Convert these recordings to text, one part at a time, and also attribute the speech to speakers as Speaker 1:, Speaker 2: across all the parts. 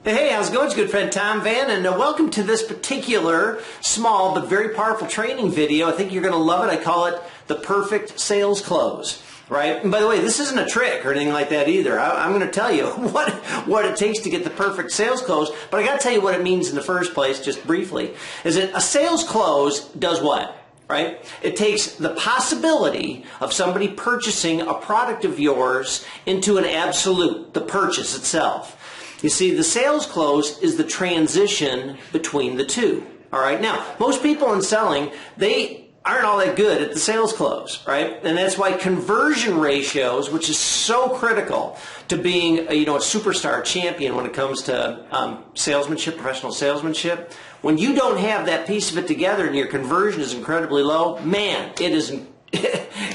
Speaker 1: Hey, how's it going? It's good friend Tom Van, and welcome to this particular small but very powerful training video. I think you're going to love it. I call it the perfect sales close, right? And by the way, this isn't a trick or anything like that either. I'm going to tell you what it takes to get the perfect sales close, but I got to tell you what it means in the first place, just briefly. Is that a sales close does what? Right? It takes the possibility of somebody purchasing a product of yours into an absolute, the purchase itself. You see, the sales close is the transition between the two. All right. Now, most people in selling, they aren't all that good at the sales close, right? And that's why conversion ratios, which is so critical to being a superstar champion when it comes to salesmanship, professional salesmanship. When you don't have that piece of it together and your conversion is incredibly low, man,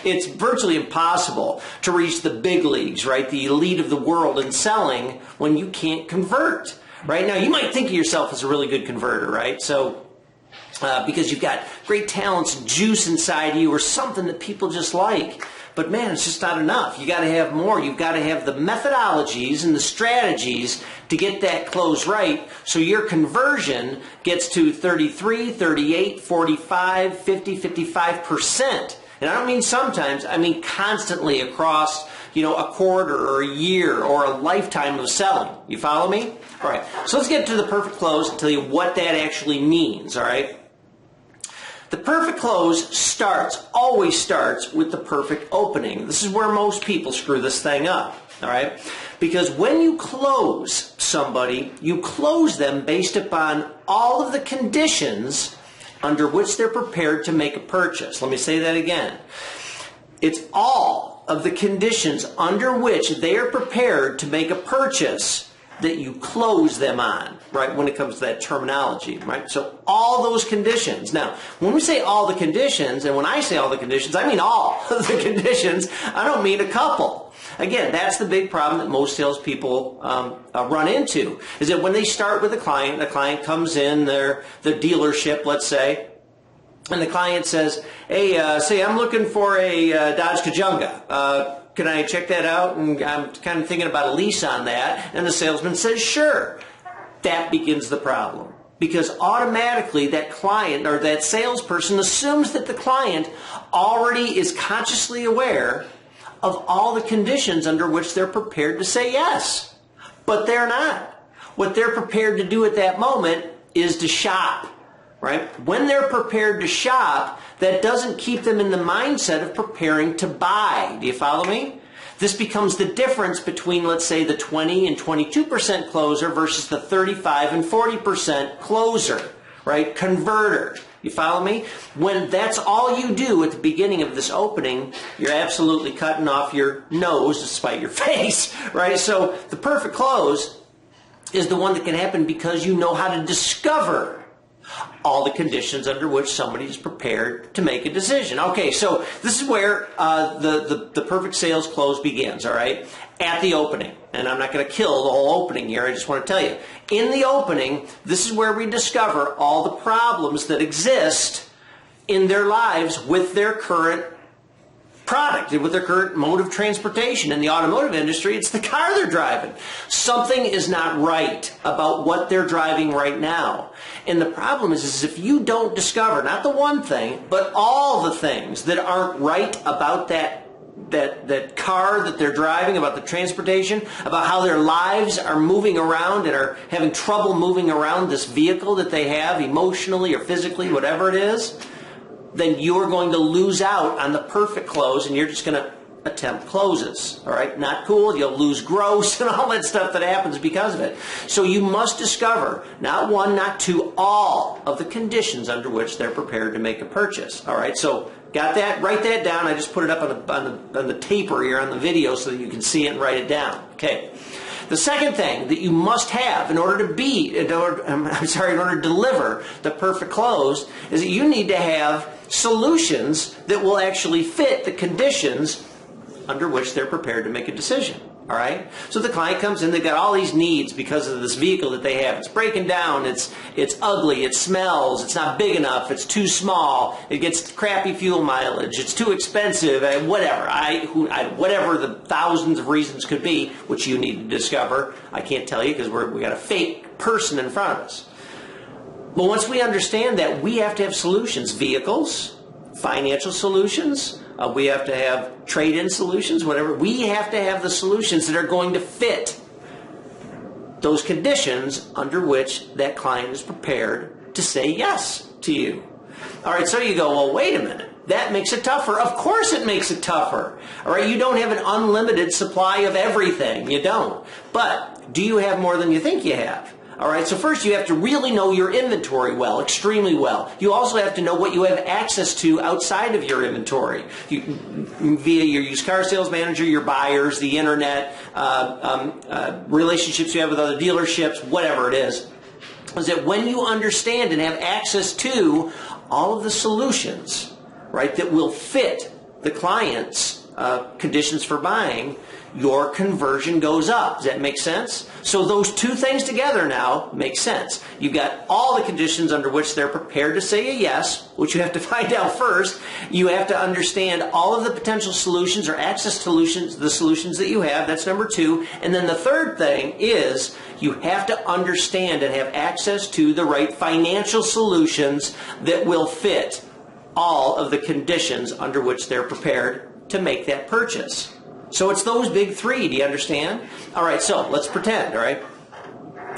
Speaker 1: it's virtually impossible to reach the big leagues, right? The elite of the world in selling when you can't convert, right? Now, you might think of yourself as a really good converter, right? So, because you've got great talents and juice inside you or something that people just like. But man, it's just not enough. You got to have more. You've got to have the methodologies and the strategies to get that close right so your conversion gets to 33, 38, 45, 50, 55%. And I don't mean sometimes, I mean constantly across, a quarter or a year or a lifetime of selling. You follow me? All right. So let's get to the perfect close and tell you what that actually means, all right? The perfect close always starts with the perfect opening. This is where most people screw this thing up, all right? Because when you close somebody, you close them based upon all of the conditions under which they're prepared to make a purchase. Let me say that again. It's all of the conditions under which they are prepared to make a purchase that you close them on, right, when it comes to that terminology, right? So all those conditions. Now, when we say all the conditions, and when I say all the conditions, I mean all of the conditions. I don't mean a couple. Again, that's the big problem that most salespeople run into, is that when they start with a client comes in, their dealership, let's say, and the client says, hey, I'm looking for a Dodge Kajunga. Can I check that out? And I'm kind of thinking about a lease on that. And the salesman says, sure. That begins the problem. Because automatically that client or that salesperson assumes that the client already is consciously aware of all the conditions under which they're prepared to say yes. But they're not. What they're prepared to do at that moment is to shop. Right? When they're prepared to shop, that doesn't keep them in the mindset of preparing to buy. Do you follow me? This becomes the difference between, let's say, the 20 and 22% closer versus the 35 and 40% closer, right? Converter. You follow me? When that's all you do at the beginning of this opening, you're absolutely cutting off your nose to spite your face, right? So the perfect close is the one that can happen because you know how to discover all the conditions under which somebody is prepared to make a decision. Okay, so this is where the perfect sales close begins, all right, at the opening. And I'm not going to kill the whole opening here. I just want to tell you. In the opening, this is where we discover all the problems that exist in their lives with their current product, with their current mode of transportation. In the automotive industry, it's the car they're driving. Something is not right about what they're driving right now. And the problem is if you don't discover, not the one thing, but all the things that aren't right about that car that they're driving, about the transportation, about how their lives are moving around and are having trouble moving around this vehicle that they have emotionally or physically, whatever it is, then you're going to lose out on the perfect close and you're just going to attempt closes. All right? Not cool. You'll lose gross and all that stuff that happens because of it. So you must discover, not one, not two, all of the conditions under which they're prepared to make a purchase. All right? So got that? Write that down. I just put it up on the taper here on the video so that you can see it and write it down. Okay. The second thing that you must have in order to deliver the perfect close is that you need to have solutions that will actually fit the conditions under which they're prepared to make a decision. All right. So the client comes in, they've got all these needs because of this vehicle that they have. It's breaking down. It's ugly. It smells. It's not big enough. It's too small. It gets crappy fuel mileage. It's too expensive. Whatever. Whatever the thousands of reasons could be, which you need to discover. I can't tell you because we got a fake person in front of us. But once we understand that, we have to have solutions, vehicles, financial solutions. We have to have trade-in solutions, whatever. We have to have the solutions that are going to fit those conditions under which that client is prepared to say yes to you. All right, so you go, well, wait a minute. That makes it tougher. Of course it makes it tougher. All right, you don't have an unlimited supply of everything. You don't. But do you have more than you think you have? All right, so first you have to really know your inventory well, extremely well. You also have to know what you have access to outside of your inventory, via your used car sales manager, your buyers, the internet, relationships you have with other dealerships, whatever it is that when you understand and have access to all of the solutions, right, that will fit the client's conditions for buying, your conversion goes up. Does that make sense? So those two things together now make sense. You've got all the conditions under which they're prepared to say a yes, which you have to find out first. You have to understand all of the potential solutions or access solutions, the solutions that you have. That's number two. And then the third thing is you have to understand and have access to the right financial solutions that will fit all of the conditions under which they're prepared to make that purchase. So it's those big three. Do you understand? All right, so let's pretend, all right?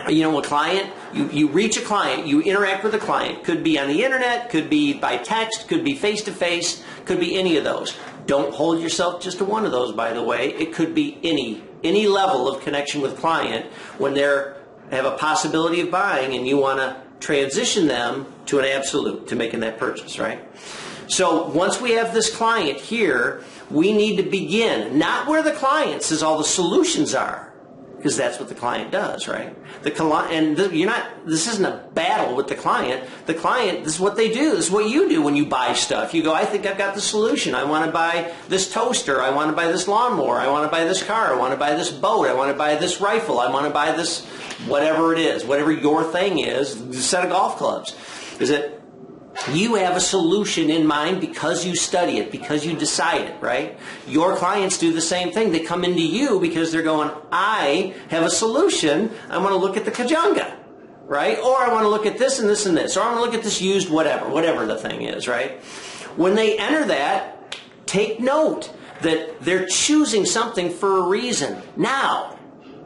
Speaker 1: You know, a client, you reach a client, you interact with a client. Could be on the internet, could be by text, could be face-to-face, could be any of those. Don't hold yourself just to one of those, by the way. It could be any level of connection with client when they have a possibility of buying and you want to transition them to an absolute, to making that purchase, right? So once we have this client here, we need to begin, not where the client says all the solutions are, because that's what the client does, right? This isn't a battle with the client. The client, this is what they do. This is what you do when you buy stuff. You go, I think I've got the solution. I want to buy this toaster. I want to buy this lawnmower. I want to buy this car. I want to buy this boat. I want to buy this rifle. I want to buy this, whatever it is, whatever your thing is, a set of golf clubs. Is it? You have a solution in mind because you study it, because you decide it, right? Your clients do the same thing. They come into you because they're going, I have a solution. I want to look at the Kajunga, right? Or I want to look at this and this and this. Or I want to look at this used whatever the thing is, right? When they enter that, take note that they're choosing something for a reason. Now,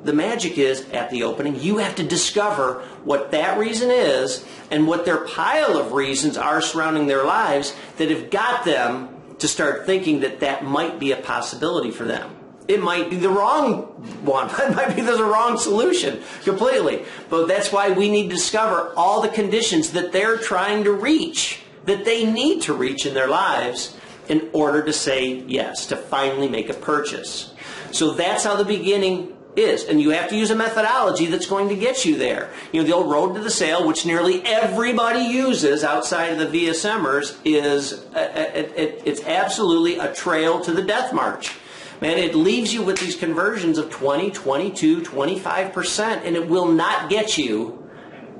Speaker 1: the magic is, at the opening, you have to discover what that reason is and what their pile of reasons are surrounding their lives that have got them to start thinking that that might be a possibility for them. It might be the wrong one. It might be the wrong solution completely. But that's why we need to discover all the conditions that they're trying to reach, that they need to reach in their lives in order to say yes, to finally make a purchase. So that's how the beginning is, and you have to use a methodology that's going to get you there. You know, the old road to the sale, which nearly everybody uses outside of the VSMers, is it's absolutely a trail to the death march. Man, it leaves you with these conversions of 20, 22, 25%, and it will not get you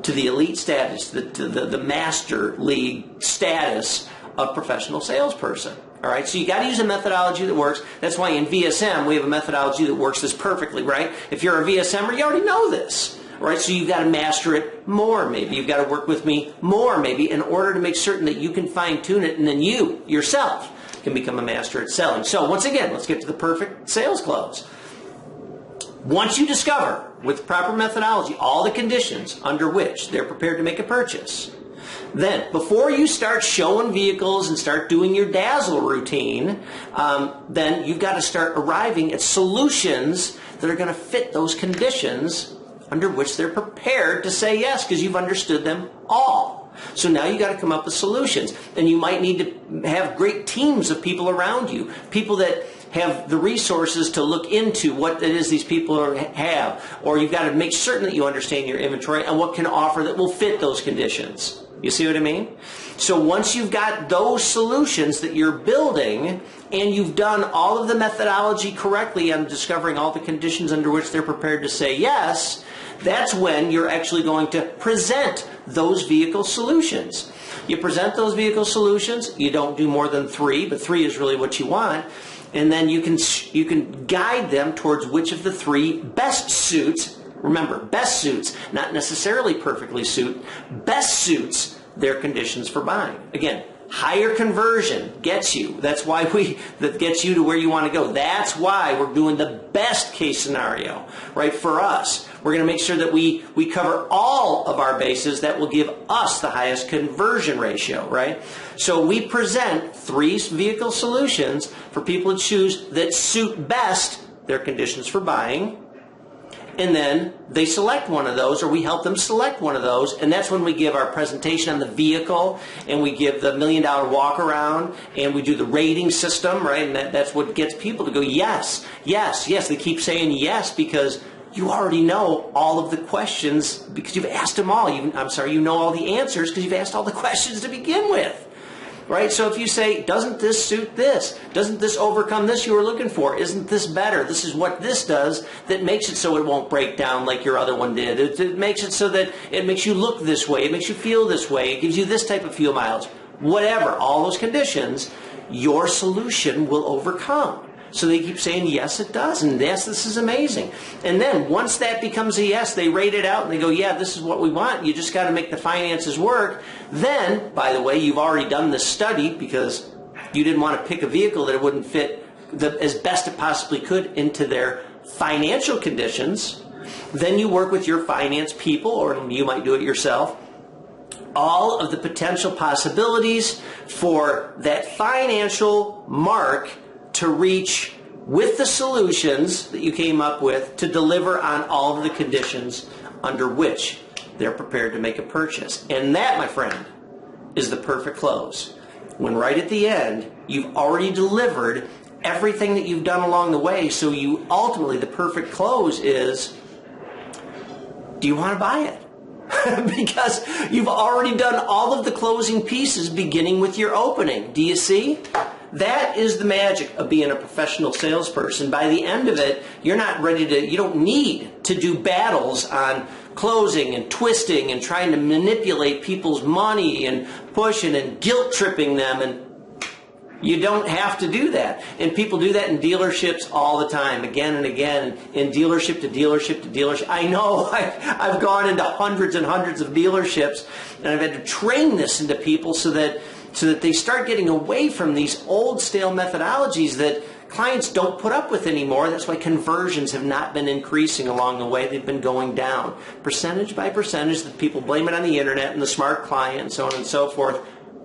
Speaker 1: to the elite status, the master league status of professional salesperson. All right, so you got to use a methodology that works. That's why in VSM we have a methodology that works this perfectly, right? If you're a VSMer, you already know this, right? So you've got to master it more, maybe. You've got to work with me more, maybe, in order to make certain that you can fine-tune it, and then you, yourself, can become a master at selling. So once again, let's get to the perfect sales close. Once you discover, with proper methodology, all the conditions under which they're prepared to make a purchase, then, before you start showing vehicles and start doing your dazzle routine, then you've got to start arriving at solutions that are going to fit those conditions under which they're prepared to say yes, because you've understood them all. So now you've got to come up with solutions. And you might need to have great teams of people around you, people that have the resources to look into what it is these people have, or you've got to make certain that you understand your inventory and what can offer that will fit those conditions. You see what I mean? So once you've got those solutions that you're building and you've done all of the methodology correctly on discovering all the conditions under which they're prepared to say yes, that's when you're actually going to present those vehicle solutions. You present those vehicle solutions, you don't do more than 3, but 3 is really what you want, and then you can guide them towards which of the 3 best suits. Remember, best suits, not necessarily perfectly suit, best suits their conditions for buying. Again, higher conversion gets you. That's why that gets you to where you want to go. That's why we're doing the best case scenario, right, for us. We're going to make sure that we cover all of our bases that will give us the highest conversion ratio, right? So we present 3 vehicle solutions for people to choose that suit best their conditions for buying. And then they select one of those, or we help them select one of those, and that's when we give our presentation on the vehicle, and we give the $1 million walk around, and we do the rating system, right? And that's what gets people to go, yes, yes, yes. They keep saying yes because you already know all of the questions because you've asked them all. You know all the answers because you've asked all the questions to begin with. Right? So if you say, doesn't this suit this? Doesn't this overcome this you were looking for? Isn't this better? This is what this does that makes it so it won't break down like your other one did. It makes it so that it makes you look this way. It makes you feel this way. It gives you this type of fuel mileage. Whatever, all those conditions, your solution will overcome. So they keep saying, yes, it does, and yes, this is amazing. And then once that becomes a yes, they rate it out and they go, yeah, this is what we want. You just got to make the finances work. Then, by the way, you've already done this study because you didn't want to pick a vehicle that wouldn't fit as best it possibly could into their financial conditions. Then you work with your finance people, or you might do it yourself, all of the potential possibilities for that financial mark to reach with the solutions that you came up with to deliver on all of the conditions under which they're prepared to make a purchase. And that, my friend, is the perfect close. When right at the end, you've already delivered everything that you've done along the way, so you ultimately, the perfect close is, do you want to buy it? Because you've already done all of the closing pieces beginning with your opening. Do you see? That is the magic of being a professional salesperson. By the end of it, you're not ready to, you don't need to do battles on closing and twisting and trying to manipulate people's money and pushing and guilt tripping them, and you don't have to do that. And people do that in dealerships all the time, again and again, in dealership to dealership to dealership. I know I've gone into hundreds and hundreds of dealerships, and I've had to train this into people so that they start getting away from these old stale methodologies that clients don't put up with anymore. That's why conversions have not been increasing along the way. They've been going down. Percentage by percentage, that people blame it on the internet and the smart client and so on and so forth.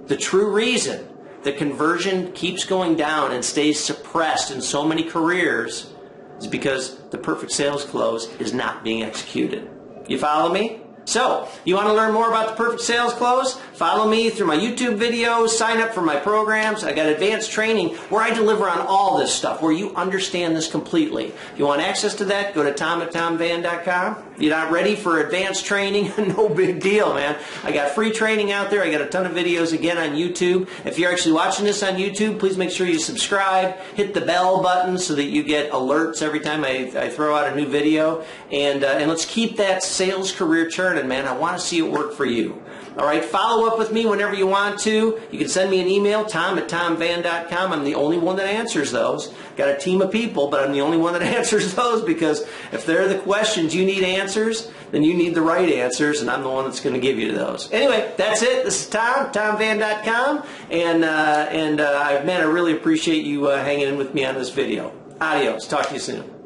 Speaker 1: The true reason the conversion keeps going down and stays suppressed in so many careers is because the perfect sales close is not being executed. You follow me? So, you want to learn more about the perfect sales close? Follow me through my YouTube videos, sign up for my programs. I got advanced training where I deliver on all this stuff, where you understand this completely. If you want access to that, go to tom@tomvan.com. If you're not ready for advanced training, no big deal, man. I got free training out there. I got a ton of videos again on YouTube. If you're actually watching this on YouTube, please make sure you subscribe, hit the bell button so that you get alerts every time I throw out a new video. And let's keep that sales career churning, man. I want to see it work for you. All right, follow up with me whenever you want to. You can send me an email, tom@tomvan.com. I'm the only one that answers those. Got a team of people, but I'm the only one that answers those, because if they're the questions you need answers, then you need the right answers, and I'm the one that's going to give you those. Anyway, that's it. This is Tom, tomvan.com, and man, I really appreciate you hanging in with me on this video. Adios. Talk to you soon.